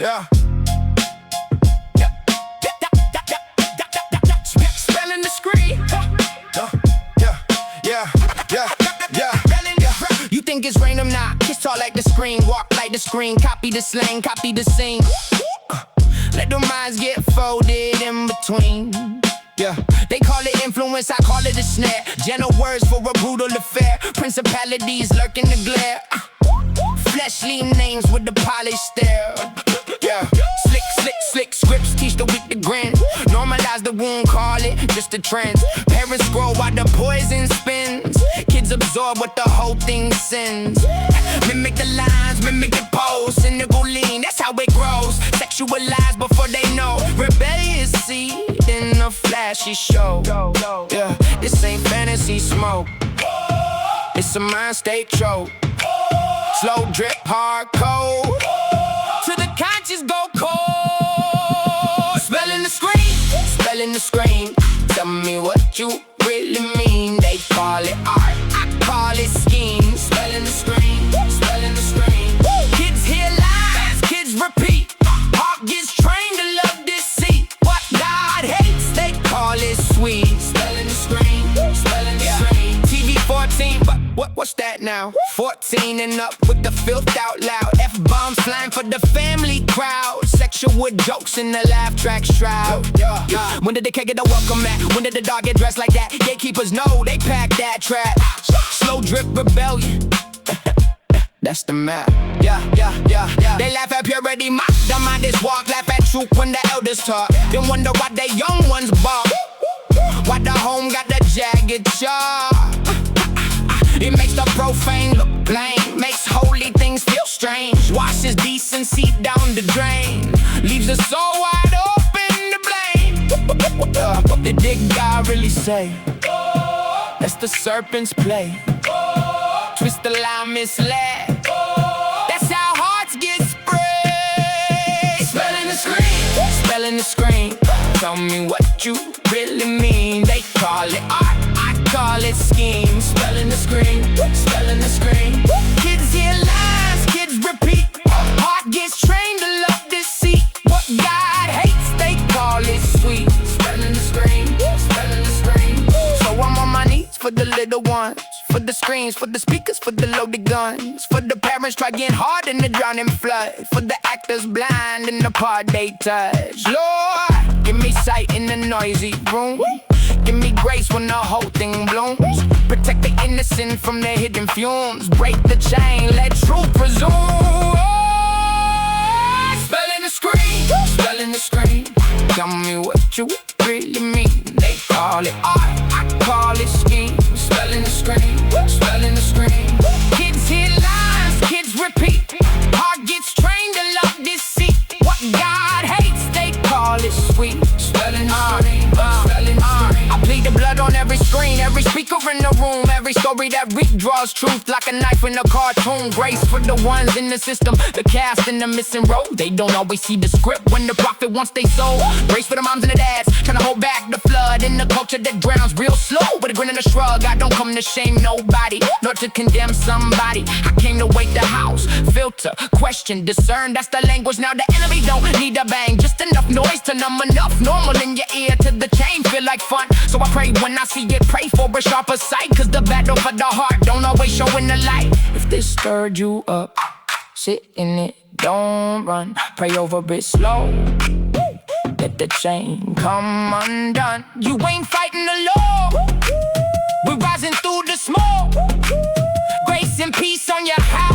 Yeah. Spelling the screen. Yeah. You think it's random? Nah, kiss tall like the screen, walk like the screen, copy the slang, copy the scene. Let the minds get folded in between. Yeah, they call it influence, I call it a snare. Gentle words for a brutal affair. Principalities lurk in the glare. Fleshly names with the polished stare. Yeah, slick scripts teach the weak to grin. Normalize the wound, call it just a trend. Parents scroll while the poison spins. Kids absorb what the whole thing sends. Mimic the lines, mimic the pose. Cynical lean, that's how it grows. Sexualized before they know. Rebellious seed in a flashy show. Yeah, this ain't fantasy smoke. It's a mind state trope. Slow drip, hard code. To the conscious go cold. Spelling the screen. Tell me what you really mean. They call it art, I call it scheme. Spelling the screen. Kids hear lies, kids repeat. Heart gets trained to love deceit. What God hates, they call it sweet. Spelling the screen. TV 14, but what's that now? 14 and up with the filth out loud. F-bombs flying for the family crowd. Sexual jokes in the laugh track shroud. When did the kid get a welcome mat? When did the dog get dressed like that? Gatekeepers know they pack that trap. Slow drip rebellion. That's the map. Yeah. They laugh at purity, mock the mindest walk. Laugh at truth when the elders talk. Then wonder why they young ones balk. Why the home got the jagged jaw. It makes the profane look plain. Makes holy things feel strange. Washes decency down the drain. Leaves us so wide open to blame. What did God really say? That's the serpent's play. Twist the line, misled. That's how hearts get sprayed. Spelling the screen. Tell me what you really mean. They call it art, I call it scheme. Spelling the screen. Kids hear lies, kids repeat. Heart gets trained to love deceit. What God hates, they call it sweet. Spelling the screen. So I'm on my knees for the little ones. For the screens, for the speakers, for the loaded guns. For the parents trying hard in the drowning flood. For the actors blind in the part they touch. Lord, give me sight in the noisy room. Give me grace when the whole thing blooms. Protect the innocent from the hidden fumes. Break the chain, let truth presume. Spelling the screen. Tell me what you really mean. They call it art, I call it scheme. Spelling the screen. Kids hear lies, kids repeat. Heart gets trained to love deceit. What God hates, they call it sweet. Spelling the screen. I bleed the blood on every screen, every speaker in the room, every story that redraws truth like a knife in a cartoon. Grace for the ones in the system, the cast in the missing role. They don't always see the script when the prophet wants they soul. Grace for the moms and the dads, trying to hold back the flood in the culture that drowns real slow. With a grin and a shrug, I don't come to shame nobody, nor to condemn somebody. I came to wake the house, filter, question, discern. That's the language now. The enemy don't need a bang, just enough noise to numb enough normal in your ear to the chain feel like fun. So I pray when I see it, pray for a sharper sight. Cause the battle for the heart don't always show in the light. If this stirred you up, sit in it, don't run. Pray over it slow. Let the chain come undone. You ain't fighting alone. We're rising through the smoke. Grace and peace on your house.